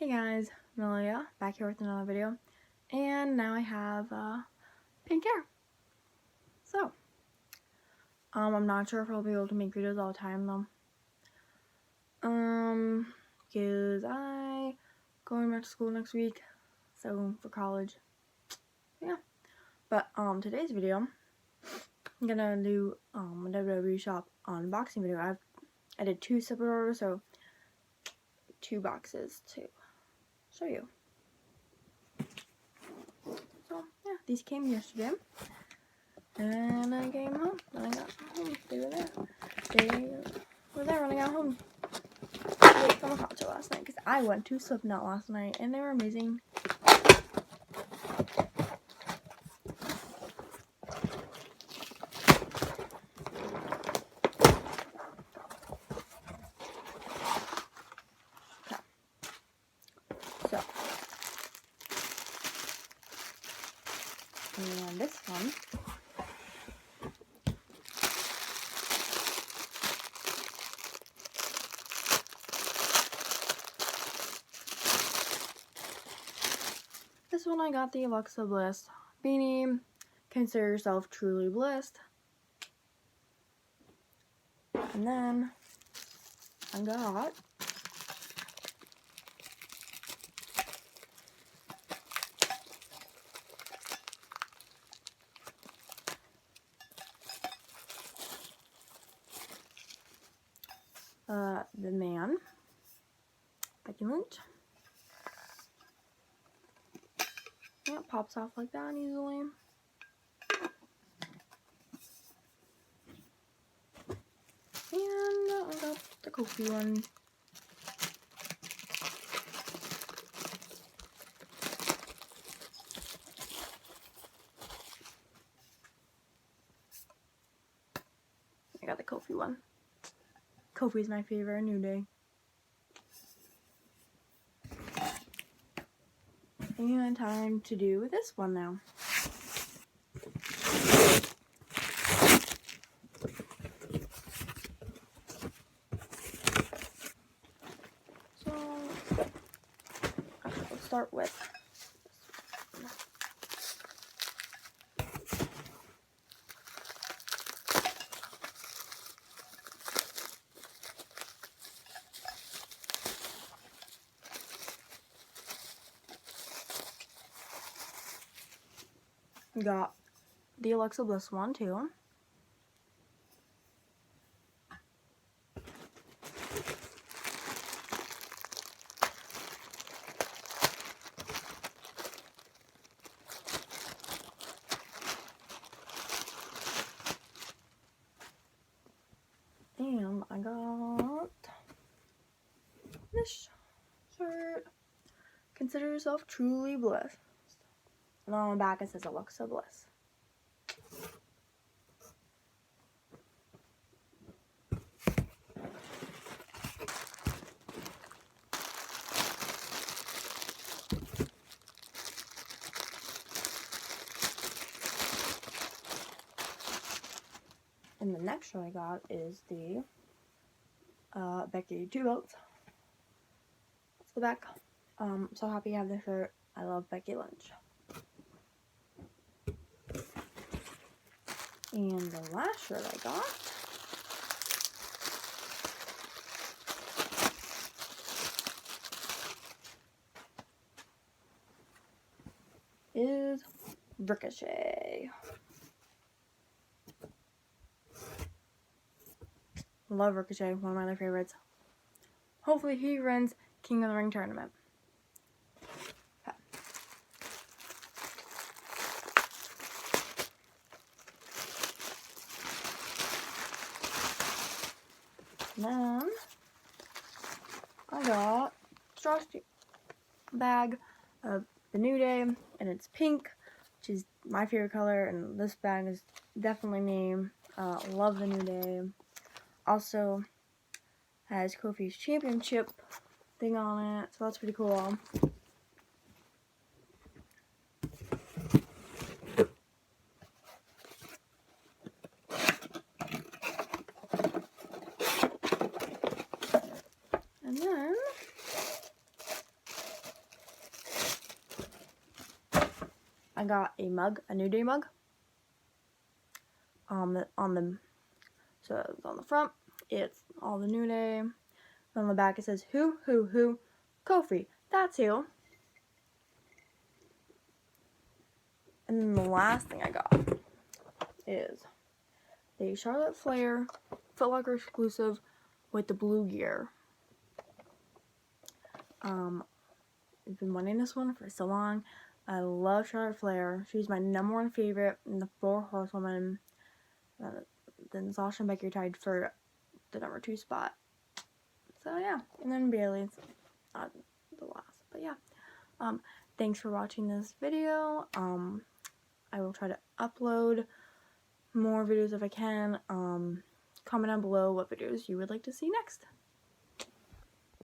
Hey guys, Melia back here with another video, and now I have pink hair. So, I'm not sure if I'll be able to make videos all the time though. Because I going back to school next week, so for college. Yeah. But today's video, I'm gonna do a WWE shop unboxing video. I did 2 separate orders, so 2 boxes to show you. So yeah, these came yesterday. And I came home when I got home. They were there. They were there when I got home. Late from a concert last night because I went to Slipknot last night and they were amazing. So, and this one. This one I got the Alexa Bliss beanie. Consider yourself truly blessed. And then I got the man, Becky Lynch. Yeah, it pops off like that easily. And I got the Kofi one. I got the Kofi one. Kofi's my favorite New Day. And time to do this one now. So, let's start with got the Alexa Bliss one too. And I got this shirt. Consider yourself truly blessed. And on the back it says Alexa Bliss. And the next shirt I got is the Becky 2 belts. That's the back. So happy to have this shirt. I love Becky Lynch. And the last shirt I got is Ricochet. Love Ricochet, one of my other favorites. Hopefully he wins King of the Ring tournament. Okay. Then I got a drawstring bag of the New Day, and it's pink, which is my favorite color, and this bag is definitely me. Love the New Day. Also has Kofi's championship thing on it, so that's pretty cool. And then I got a mug, a New Day mug. So on the front, it's all the New Day. On the back, it says who, Kofi. That's who. And then the last thing I got is the Charlotte Flair Foot Locker exclusive with the blue gear. I've been wanting this one for so long. I love Charlotte Flair. She's my #1 favorite in the 4 Horsewomen. Then Sasha and Becky are tied for the #2 spot. So yeah, and then Bayley's not the last. But yeah, thanks for watching this video. I will try to upload more videos if I can. Comment down below what videos you would like to see next.